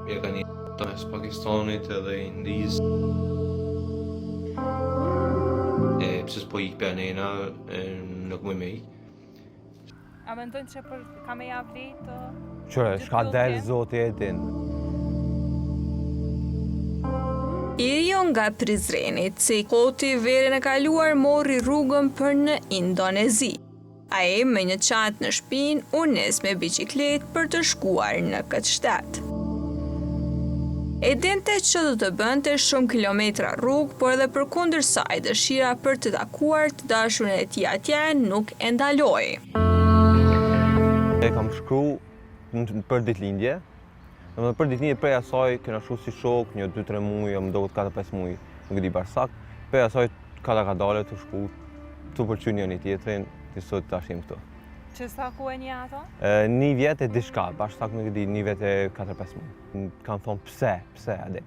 Ja ka një të mes Pakistanit edhe Indis. Pse s'po ik pianena, nuk më me ik. A mendojnë që për ka me ja vlit? Qëre, shka del zoti e din. Irio nga Prizreni, Cikoti verën e kaluar mori rrugën për në Indonezi. Ai me një çantë në shpinë u nis me biçikletë për të shkuar në këtë shtet. E dinte që do të bënte shumë kilometra rrugë, por edhe përkundër saj dëshira për të takuar të dashurin e tij atje nuk e ndaloi. E kam shkru për ditëlindje. Për ditëlindje prej asaj kena shku si shok, një 2-3 muaj, më dohet 4-5 muaj, nuk e di barsak. Prej asaj ka dale të shku, të përqy një tjetrin, të sot tash jem këtu. Që sa ku e një ato? Një vjet e diçka, bashkësak nuk e di, një vjet e 4-5 muaj. Kanë thonë pse, ade.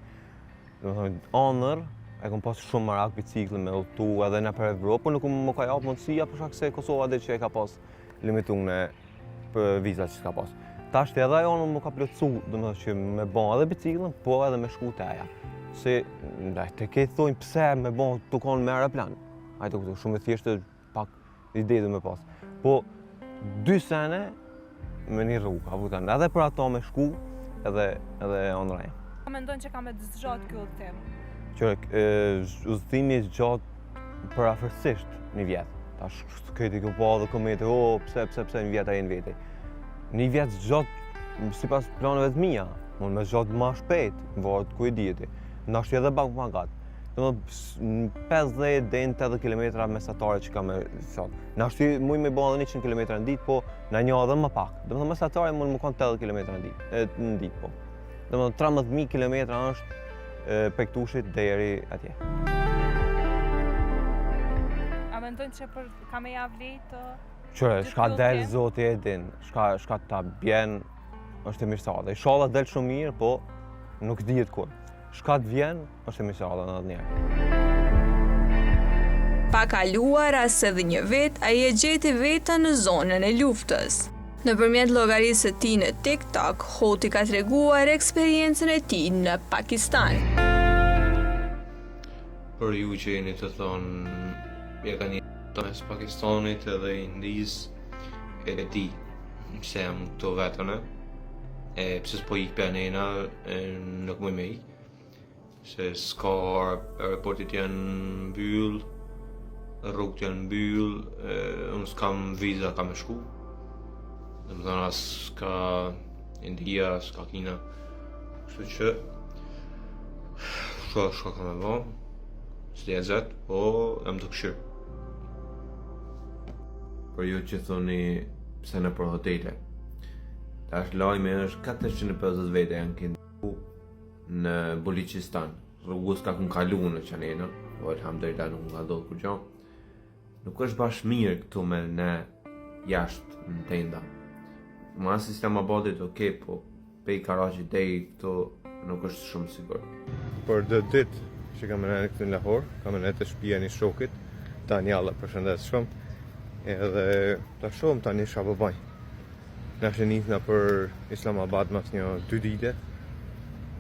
Do të thonë, anër, e kom pas shumë marak bicikle me udhëtu edhe në për Evropë, nuk më ka japë mundësia për shkak se Kosova ade që e ka pas limituar për vizat që ka pas. Tash edhe ajo më ka plotësu, domethënë që me bën edhe biciklën, po edhe me shku te aja. Se te ke thonë pse me bën tukon me aeroplan. Ai të shumë e thjeshtë pak ide do me pas. Po 2 sene me një rrugë, avutan, edhe për ato me shku, edhe online. A mendojnë që ka me zgjat ky udhëtim? Qëre, udhëtimi i zgjat për afërsisht një vjet. Tash këti ku po edhe komete, pse një vjet a jenë vete. Një vjet zgjat sipas planeve të mia, mund me zgjat më shpejt, varet ku e dieti. Ndashti edhe bank pagat. Domethënë 50 deri në 80 kilometra mesatare që ka me zgjat. Ndashti muj me bën edhe 100 kilometra në ditë, po në një edhe më pak. Domethënë mesatare mund më kon 80 kilometra në ditë, po. Domethënë 13000 kilometra është pektushit deri atje. A mendojnë që për ka me ja vlit? Qëre, shka del zoti e din, shka ta bjen është e mirësada. Inshallah del shumë mirë, po nuk dihet kur. Shka të vjen është e mirësada në atë njerë. Pa kaluar as edhe një vit, ai e gjeti vetën në zonën e luftës. Nëpërmjet llogarisë së tij në TikTok, Hoti ka treguar eksperiencën e tij në Pakistan. Për ju që jeni të thonë, ja ka një të mes Pakistanit edhe Indis, e di pse jam këto vetën, pse s'po ik pianena, nuk më me ik, se s'ka aeroportit janë mbyll, rrugët janë mbyll, unë s'kam viza ka me shku. Dhe më thënë as s'ka India, s'ka Kina, kështu që shka ka me bon, s'lezet, po jam të këshirë. Për ju që thoni pse në për hotele, tash lajme është 450 vete janë këndu në Bulichistan. Rrugës ka kënë kalu në qanena, o alhamdulillah nuk nga do kur gjo. Nuk është bash mirë këtu me ne jashtë në tenda. Ma Islamabadit okej, po pej Karachi dej këtu nuk është shumë sigur. Për dë ditë që kam në këtu në Lahore, kam në të shtëpia një shokit, Daniela, përshëndes shumë, edhe ta shumë tani çfarë po bëj. Na shënitna për Islamabad mas një 2 ditë.